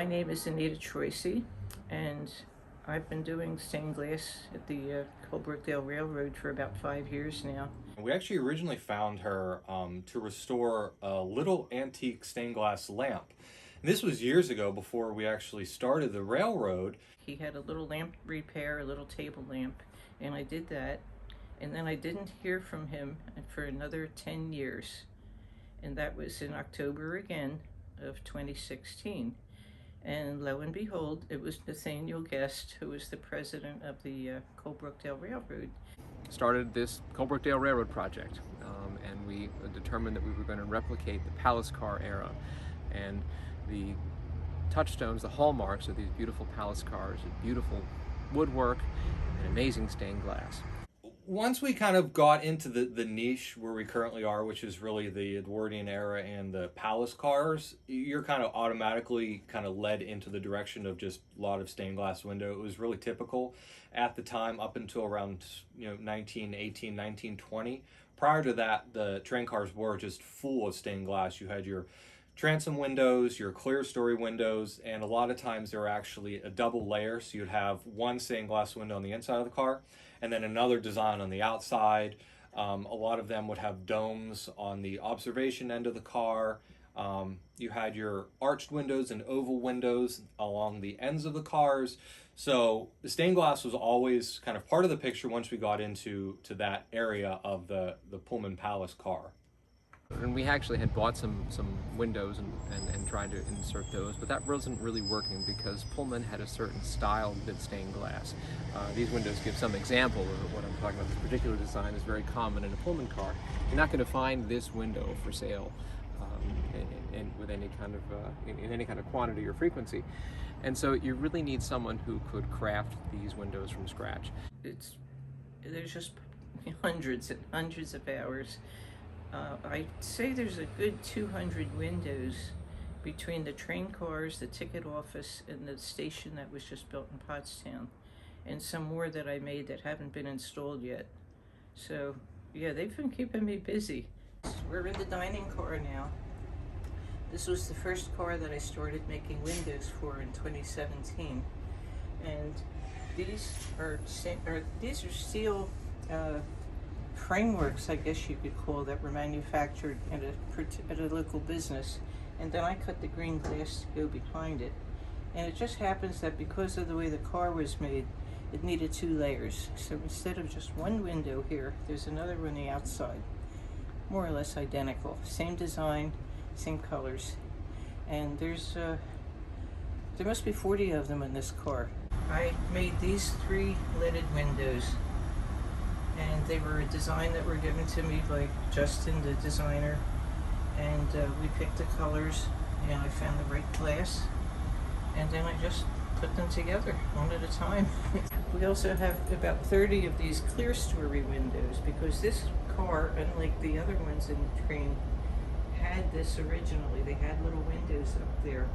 My name is Anita Troisi, and I've been doing stained glass at the Colebrookdale Railroad for about 5 years now. We actually originally found her to restore a little antique stained glass lamp. And this was years ago before we actually started the railroad. He had a little lamp repair, a little table lamp, and I did that. And then I didn't hear from him for another 10 years. And that was in October again of 2016. And lo and behold, it was Nathaniel Guest, who was the president of the Colebrookdale Railroad. Started this Colebrookdale Railroad project, and we determined that we were going to replicate the palace car era, and the touchstones, the hallmarks of these beautiful palace cars, beautiful woodwork and amazing stained glass. Once we kind of got into the niche where we currently are, which is really the Edwardian era and the palace cars, you're kind of automatically kind of led into the direction of just a lot of stained glass window. It was really typical at the time up until around 1918, 1920. Prior to that, the train cars were just full of stained glass. You had your transom windows, your clear story windows, and a lot of times they were actually a double layer. So you'd have one stained glass window on the inside of the car and then another design on the outside. A lot of them would have domes on the observation end of the car. You had your arched windows and oval windows along the ends of the cars. So the stained glass was always kind of part of the picture once we got into that area of the Pullman Palace car. And we actually had bought some windows and tried to insert those, but that wasn't really working because Pullman had a certain style with stained glass. These windows give some example of what I'm talking about. This particular design is very common in a Pullman car. You're not going to find this window for sale with any kind of in any kind of quantity or frequency, and so you really need someone who could craft these windows from scratch. There's just hundreds and hundreds of hours. I'd say there's a good 200 windows between the train cars, the ticket office, and the station that was just built in Pottstown, and some more that I made that haven't been installed yet. So yeah, they've been keeping me busy. We're in the dining car now. This was the first car that I started making windows for in 2017, and these are steel frameworks, I guess you could call, that were manufactured at a local business, and then I cut the green glass to go behind it. And it just happens that because of the way the car was made, it needed 2 layers. So instead of just one window here, there's another one on the outside, more or less identical, same design, same colors, and there must be 40 of them in this car. I made these 3 leaded windows, and they were a design that were given to me by Justin, the designer, and we picked the colors, and I found the right glass, and then I just put them together one at a time. We also have about 30 of these clear story windows, because this car, unlike the other ones in the train, had this originally. They had little windows up there,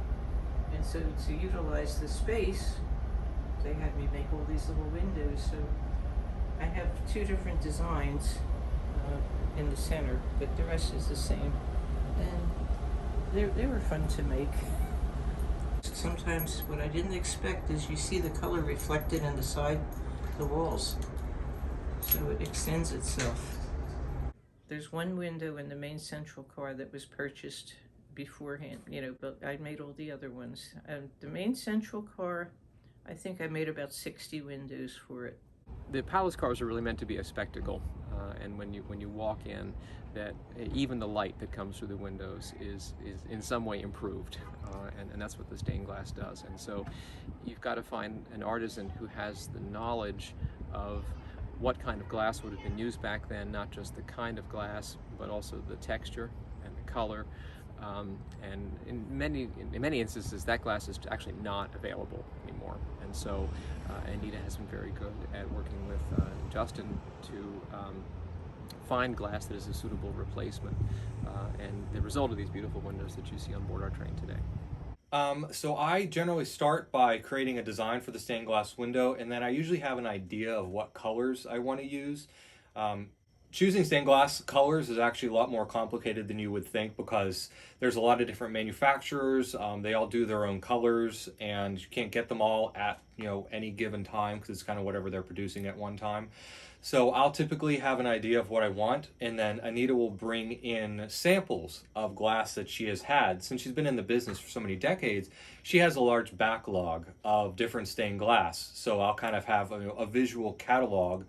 and so to utilize the space, they had me make all these little windows. So I have 2 different designs in the center, but the rest is the same, and they were fun to make. Sometimes what I didn't expect is you see the color reflected in the walls, so it extends itself. There's one window in the main central car that was purchased beforehand, but I made all the other ones. The main central car, I think I made about 60 windows for it. The palace cars are really meant to be a spectacle, and when you walk in, that even the light that comes through the windows is in some way improved, and that's what the stained glass does. And so you've got to find an artisan who has the knowledge of what kind of glass would have been used back then, not just the kind of glass, but also the texture and the color. And in many instances, that glass is actually not available anymore. And so Anita has been very good at working with Justin to find glass that is a suitable replacement, and the result of these beautiful windows that you see on board our train today. So I generally start by creating a design for the stained glass window, and then I usually have an idea of what colors I want to use. Choosing stained glass colors is actually a lot more complicated than you would think, because there's a lot of different manufacturers. They all do their own colors, and you can't get them all at any given time, because it's kind of whatever they're producing at one time. So I'll typically have an idea of what I want, and then Anita will bring in samples of glass that she has had. Since she's been in the business for so many decades, she has a large backlog of different stained glass. So I'll kind of have a visual catalog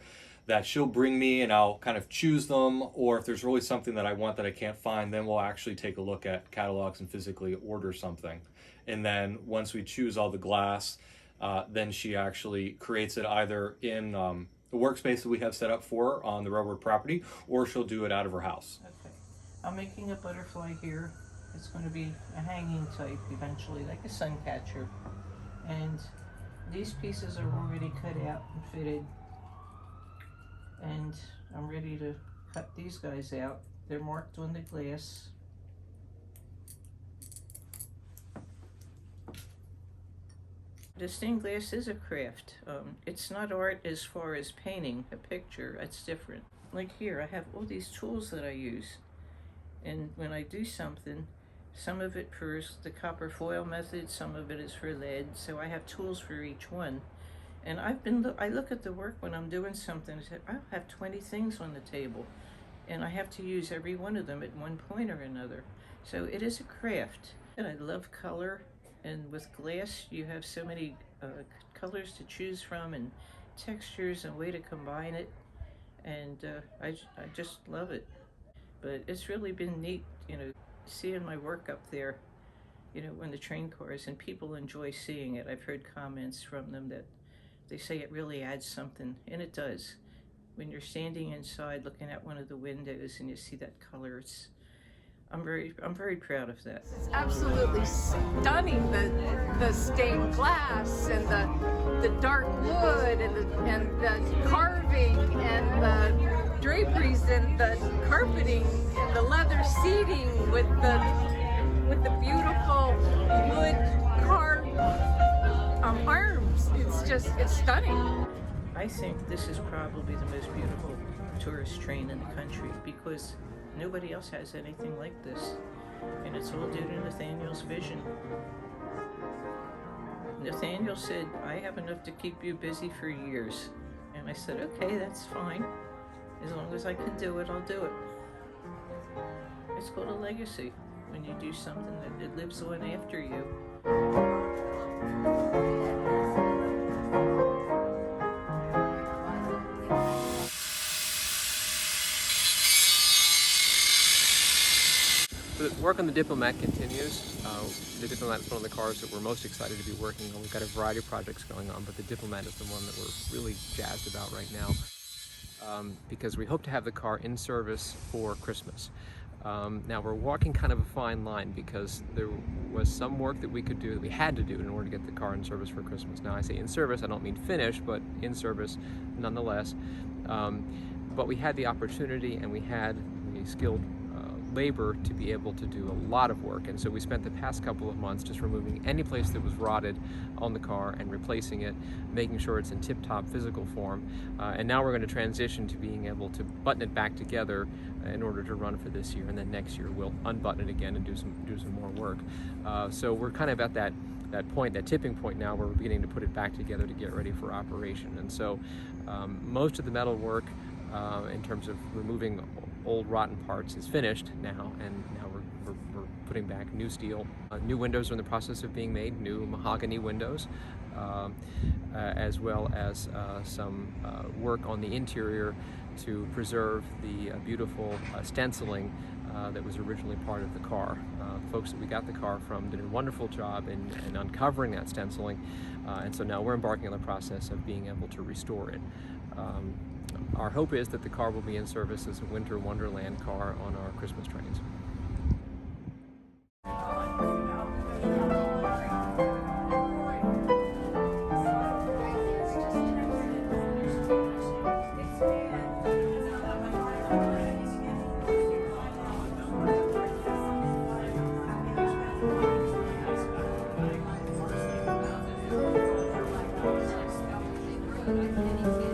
that she'll bring me, and I'll kind of choose them, or if there's really something that I want that I can't find, then we'll actually take a look at catalogs and physically order something. And then once we choose all the glass, then she actually creates it either in the workspace that we have set up for her on the railroad property, or she'll do it out of her house. Okay. I'm making a butterfly here. It's going to be a hanging type eventually, like a sun catcher. And these pieces are already cut out and fitted. And I'm ready to cut these guys out. They're marked on the glass. The stained glass is a craft. It's not art as far as painting a picture. That's different. Like here, I have all these tools that I use. And when I do something, some of it for the copper foil method, some of it is for lead. So I have tools for each one. And I look at the work when I'm doing something and say, I have 20 things on the table, and I have to use every one of them at one point or another. So it is a craft. And I love color, and with glass you have so many colors to choose from, and textures and way to combine it, and I just love it. But it's really been neat, seeing my work up there, when the train cars, and people enjoy seeing it. I've heard comments from them that they say it really adds something, and it does. When you're standing inside looking at one of the windows and you see that color, I'm very proud of that. It's absolutely stunning, the stained glass and the dark wood and the carving and the draperies and the carpeting and the leather seating with the beautiful wood carved arms. It's stunning. I think this is probably the most beautiful tourist train in the country, because nobody else has anything like this. And it's all due to Nathaniel's vision. Nathaniel said, I have enough to keep you busy for years. And I said, okay, that's fine. As long as I can do it, I'll do it. It's called a legacy, when you do something that it lives on after you. The work on the Diplomat continues. The Diplomat is one of the cars that we're most excited to be working on. We've got a variety of projects going on, but the Diplomat is the one that we're really jazzed about right now, because we hope to have the car in service for Christmas. Now we're walking kind of a fine line, because there was some work that we could do, that we had to do in order to get the car in service for Christmas. Now I say in service, I don't mean finished, but in service nonetheless. But we had the opportunity, and we had the skilled labor to be able to do a lot of work, and so we spent the past couple of months just removing any place that was rotted on the car and replacing it, making sure it's in tip-top physical form, and now we're going to transition to being able to button it back together in order to run for this year, and then next year we'll unbutton it again and do some more work. So we're kind of at that point, that tipping point now, where we're beginning to put it back together to get ready for operation. And so most of the metal work in terms of removing old rotten parts is finished now, and now we're putting back new steel. New windows are in the process of being made, new mahogany windows, as well as some work on the interior to preserve the beautiful stenciling that was originally part of the car. The folks that we got the car from did a wonderful job in uncovering that stenciling, and so now we're embarking on the process of being able to restore it. Our hope is that the car will be in service as a winter wonderland car on our Christmas trains. Thank you.